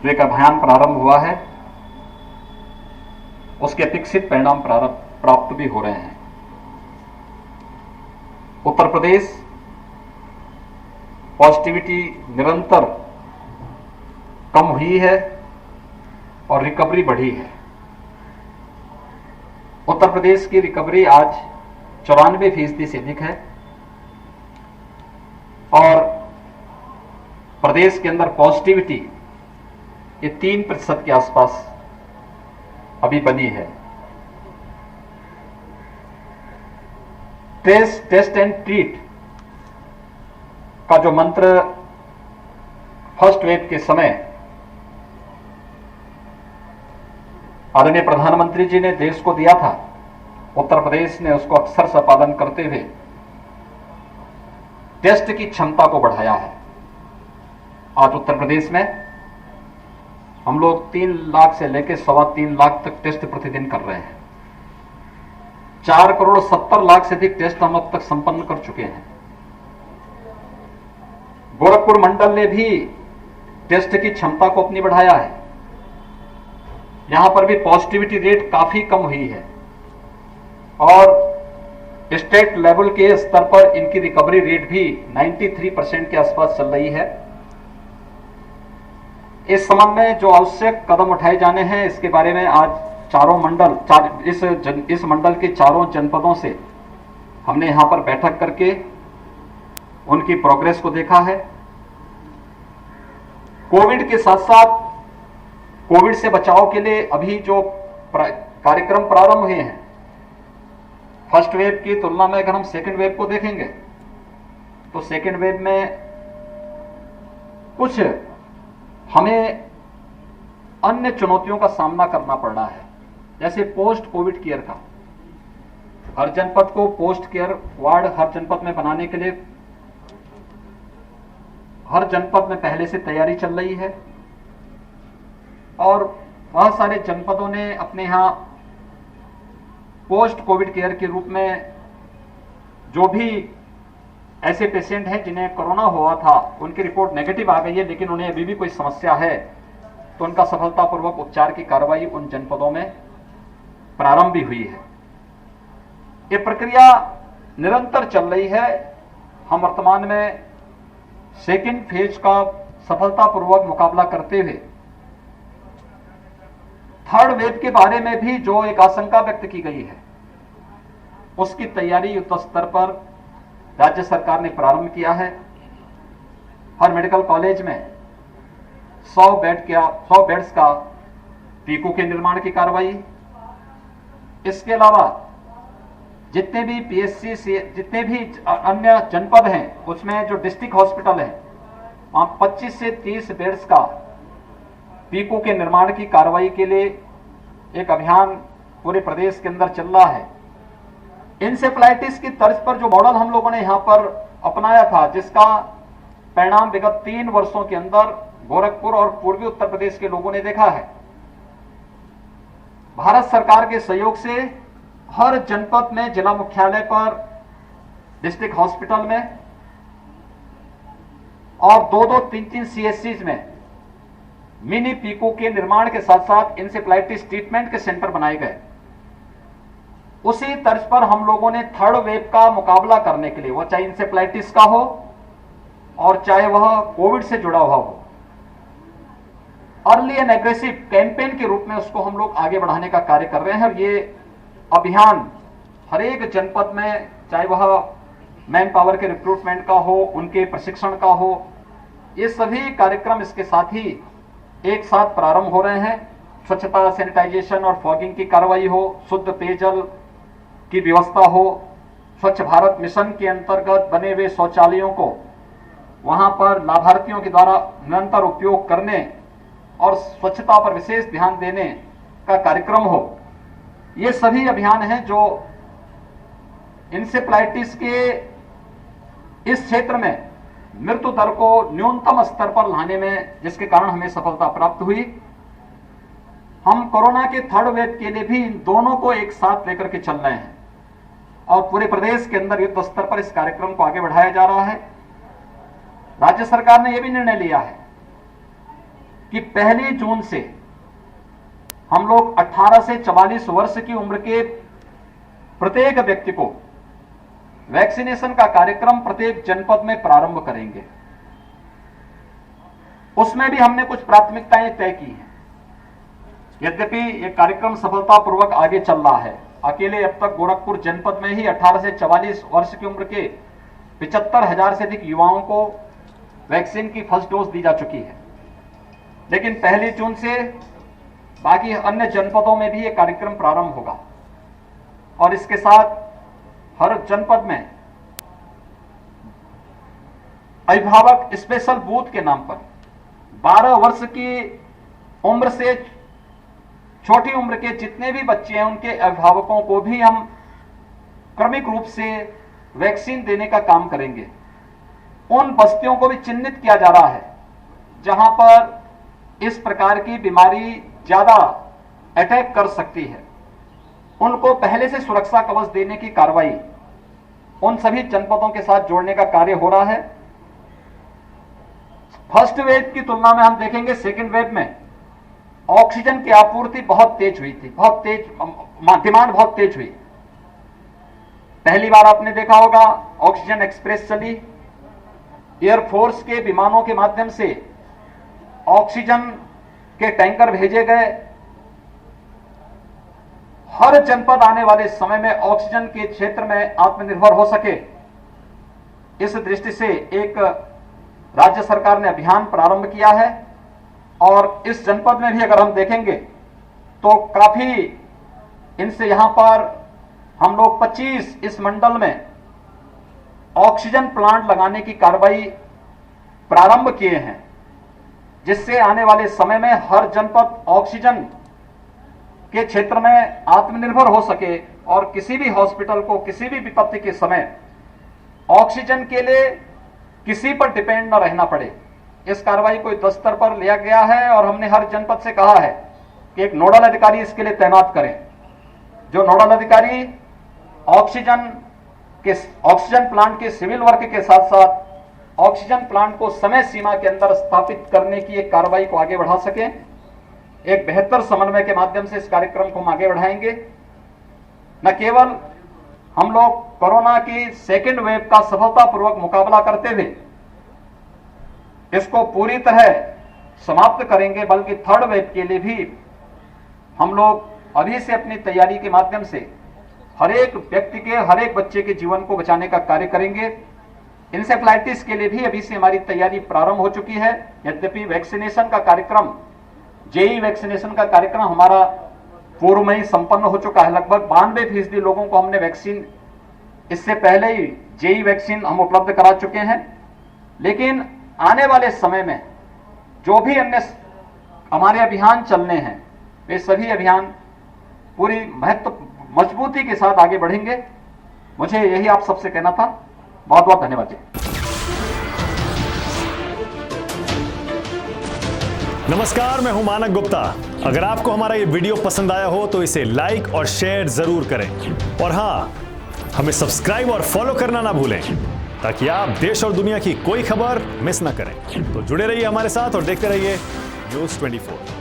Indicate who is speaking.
Speaker 1: जो एक अभियान प्रारंभ हुआ है उसके अपेक्षित परिणाम प्राप्त भी हो रहे हैं। उत्तर प्रदेश पॉजिटिविटी निरंतर कम हुई है और रिकवरी बढ़ी है। उत्तर प्रदेश की रिकवरी आज 94% से अधिक है और प्रदेश के अंदर पॉजिटिविटी ये 3% के आसपास अभी बनी है। टेस्ट एंड ट्रीट का जो मंत्र फर्स्ट वेव के समय आदरणीय प्रधानमंत्री जी ने देश को दिया था, उत्तर प्रदेश ने उसको अक्सर से पालन करते हुए टेस्ट की क्षमता को बढ़ाया है। आज उत्तर प्रदेश में हम लोग 3 लाख से लेकर 3.25 लाख तक टेस्ट प्रतिदिन कर रहे हैं। 4,70,00,000 से अधिक टेस्ट हम अब तक संपन्न कर चुके हैं। गोरखपुर मंडल ने भी टेस्ट की क्षमता को अपनी बढ़ाया है। यहां पर भी पॉजिटिविटी रेट काफी कम हुई है और स्टेट लेवल के स्तर पर इनकी रिकवरी रेट भी 93% के आसपास चल रही है। इस संबंध में जो आवश्यक कदम उठाए जाने हैं इसके बारे में आज इस मंडल के चारों जनपदों से हमने यहां पर बैठक करके उनकी प्रोग्रेस को देखा है। कोविड के साथ साथ कोविड से बचाव के लिए अभी जो कार्यक्रम प्रारंभ हुए हैं, फर्स्ट वेव की तुलना में अगर हम सेकेंड वेव को देखेंगे तो सेकेंड वेव में कुछ हमें अन्य चुनौतियों का सामना करना पड़ रहा है, जैसे पोस्ट कोविड केयर का। हर जनपद को पोस्ट केयर वार्ड हर जनपद में बनाने के लिए हर जनपद में पहले से तैयारी चल रही है और बहुत सारे जनपदों ने अपने यहां पोस्ट कोविड केयर के रूप में जो भी ऐसे पेशेंट हैं जिन्हें कोरोना हुआ था, उनकी रिपोर्ट नेगेटिव आ गई है लेकिन उन्हें अभी भी कोई समस्या है, तो उनका सफलतापूर्वक उपचार की कार्रवाई उन जनपदों में प्रारंभ भी हुई है। ये प्रक्रिया निरंतर चल रही है। हम वर्तमान में सेकेंड फेज का सफलतापूर्वक मुकाबला करते हुए थर्ड वेव के बारे में भी जो एक आशंका व्यक्त की गई है उसकी तैयारी युद्ध स्तर पर राज्य सरकार ने प्रारंभ किया है। हर मेडिकल कॉलेज में 100 बेड्स का पीकू के निर्माण की कार्रवाई। इसके अलावा जितने भी पीएससी से जितने भी अन्य जनपद हैं उसमें जो डिस्ट्रिक्ट हॉस्पिटल है वहां 25 से 30 बेड्स का पीकू के निर्माण की कार्रवाई के लिए एक अभियान पूरे प्रदेश के अंदर चल रहा है। इंसेफ्लाइटिस की तर्ज पर जो मॉडल हम लोगों ने यहां पर अपनाया था, जिसका परिणाम विगत 3 वर्षों के अंदर गोरखपुर और पूर्वी उत्तर प्रदेश के लोगों ने देखा है। भारत सरकार के सहयोग से हर जनपद में, जिला मुख्यालय पर, डिस्ट्रिक्ट हॉस्पिटल में और 2-2, 3-3 सीएचसीज में मिनी पीको के निर्माण के साथ साथ इंसेफ्लाइटिस ट्रीटमेंट के सेंटर बनाए गए। उसी तर्ज पर हम लोगों ने थर्ड वेव का मुकाबला करने के लिए, वह चाहे इंसेफ्लाइटिस का हो और चाहे वह कोविड से जुड़ा हुआ हो, अर्ली एंड एग्रेसिव कैंपेन के रूप में उसको हम लोग आगे बढ़ाने का कार्य कर रहे हैं। और ये अभियान हर एक जनपद में, चाहे वह मैन पावर के रिक्रूटमेंट का हो, उनके प्रशिक्षण का हो, ये सभी कार्यक्रम इसके साथ ही एक साथ प्रारंभ हो रहे हैं। स्वच्छता, सैनिटाइजेशन और फॉगिंग की कार्रवाई हो, शुद्ध पेयजल की व्यवस्था हो, स्वच्छ भारत मिशन के अंतर्गत बने हुए शौचालयों को वहां पर लाभार्थियों के द्वारा निरंतर उपयोग करने और स्वच्छता पर विशेष ध्यान देने का कार्यक्रम हो। ये सभी अभियान हैं जो इंसेफ्लाइटिस के इस क्षेत्र में मृत्यु दर को न्यूनतम स्तर पर लाने में, जिसके कारण हमें सफलता प्राप्त हुई। हम कोरोना के थर्ड वेव के लिए भी इन दोनों को एक साथ लेकर के चल रहे हैं और पूरे प्रदेश के अंदर युद्ध स्तर पर इस कार्यक्रम को आगे बढ़ाया जा रहा है। राज्य सरकार ने यह भी निर्णय लिया है कि 1 जून से हम लोग 18 से 44 वर्ष की उम्र के प्रत्येक व्यक्ति को वैक्सीनेशन का कार्यक्रम प्रत्येक जनपद में प्रारंभ करेंगे। उसमें भी हमने कुछ प्राथमिकताएं तय की हैं। यद्यपि यह कार्यक्रम सफलतापूर्वक आगे चल रहा है, अकेले अब तक गोरखपुर जनपद में ही 18 से 44 वर्ष की उम्र के 75,000 से अधिक युवाओं को वैक्सीन की फर्स्ट डोज दी जा चुकी है। लेकिन 1 जून से बाकी अन्य जनपदों में भी यह कार्यक्रम प्रारंभ होगा और इसके साथ हर जनपद में अभिभावक स्पेशल बूथ के नाम पर 12 वर्ष की उम्र से छोटी उम्र के जितने भी बच्चे हैं उनके अभिभावकों को भी हम क्रमिक रूप से वैक्सीन देने का काम करेंगे। उन बस्तियों को भी चिन्हित किया जा रहा है जहां पर इस प्रकार की बीमारी ज्यादा अटैक कर सकती है, उनको पहले से सुरक्षा कवच देने की कार्रवाई उन सभी जनपदों के साथ जोड़ने का कार्य हो रहा है। फर्स्ट वेव की तुलना में हम देखेंगे सेकेंड वेव में ऑक्सीजन की आपूर्ति बहुत तेज हुई थी, बहुत तेज डिमांड बहुत तेज हुई। पहली बार आपने देखा होगा ऑक्सीजन एक्सप्रेस चली, एयरफोर्स के विमानों के माध्यम से ऑक्सीजन के टैंकर भेजे गए। हर जनपद आने वाले समय में ऑक्सीजन के क्षेत्र में आत्मनिर्भर हो सके, इस दृष्टि से एक राज्य सरकार ने अभियान प्रारंभ किया है। और इस जनपद में भी अगर हम देखेंगे तो काफी इनसे यहां पर हम लोग 25 इस मंडल में ऑक्सीजन प्लांट लगाने की कार्रवाई प्रारंभ किए हैं, जिससे आने वाले समय में हर जनपद ऑक्सीजन के क्षेत्र में आत्मनिर्भर हो सके और किसी भी हॉस्पिटल को किसी भी विपत्ति के समय ऑक्सीजन के लिए किसी पर डिपेंड न रहना पड़े। इस कार्रवाई को युद्ध स्तर पर लिया गया है और हमने हर जनपद से कहा है कि एक नोडल अधिकारी इसके लिए तैनात करें, जो नोडल अधिकारी ऑक्सीजन प्लांट के सिविल वर्क के साथ साथ ऑक्सीजन प्लांट को समय सीमा के अंदर स्थापित करने की एक कार्रवाई को आगे बढ़ा सकें। एक बेहतर समन्वय के माध्यम से इस कार्यक्रम को हम आगे बढ़ाएंगे। न केवल हम लोग कोरोना की सेकेंड वेव का सफलतापूर्वक मुकाबला करते हुए इसको पूरी तरह समाप्त करेंगे, बल्कि थर्ड वेव के लिए भी हम लोग अभी से अपनी तैयारी के माध्यम से हर एक व्यक्ति के, हर एक बच्चे के जीवन को बचाने का कार्य करेंगे। इंसेफ्लाइटिस के लिए भी अभी से हमारी तैयारी प्रारंभ हो चुकी है। यद्यपि वैक्सीनेशन का कार्यक्रम, जेई वैक्सीनेशन का कार्यक्रम हमारा पूर्व में ही संपन्न हो चुका है। लगभग 92% लोगों को हमने वैक्सीन इससे पहले ही जेई वैक्सीन हम उपलब्ध करा चुके हैं। लेकिन आने वाले समय में जो भी अन्य हमारे अभियान चलने हैं, वे सभी अभियान पूरी मजबूती के साथ आगे बढ़ेंगे। मुझे यही आप सबसे कहना था। बहुत बहुत धन्यवाद जी।
Speaker 2: नमस्कार, मैं हूं मानक गुप्ता। अगर आपको हमारा ये वीडियो पसंद आया हो तो इसे लाइक और शेयर जरूर करें और हां, हमें सब्सक्राइब और फॉलो करना ना भूलें ताकि आप देश और दुनिया की कोई खबर मिस ना करें। तो जुड़े रहिए हमारे साथ और देखते रहिए न्यूज़ 24।